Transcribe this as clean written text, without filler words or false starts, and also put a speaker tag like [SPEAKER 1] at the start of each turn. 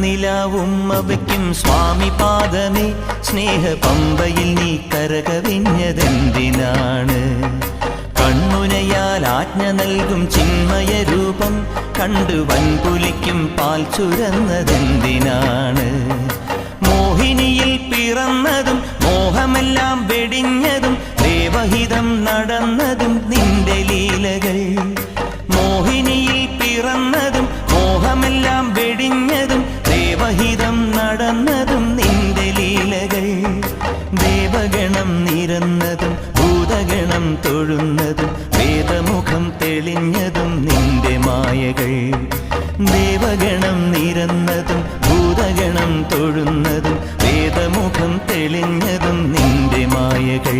[SPEAKER 1] നിലാവും അവയ്ക്കും സ്വാമി പാദമേ സ്നേഹ പമ്പയിൽ നീ കരകവിഞ്ഞതെന്തിനാണ്? കണ്ണുനയാൽ ആജ്ഞ നൽകും ചിന്മയ രൂപം കണ്ടു വൻപുലിക്കും പാൽ ചുരന്നതെന്തിനാണ്? മോഹിനിയിൽ പിറന്നതും മോഹമെല്ലാം വെടിഞ്ഞതും ദേവഹിതം നടന്നതും നിന്റെ ലീലകൾ. മോഹിനിയിൽ പിറന്നതും മോഹമെല്ലാം വെടിഞ്ഞതും ദേവഹിതം നടന്നതും നിന്റെ ലീലകൾ. ദേവഗണം നിരന്നതും ഭൂതഗണം തൊഴുന്നതും വേദമുഖം തെളിഞ്ഞതും നിന്റെ മായകൾ. ദേവഗണം നിരന്നതും ഭൂതഗണം തൊഴുന്നതും വേദമുഖം തെളിഞ്ഞതും നിന്റെ മായകൾ.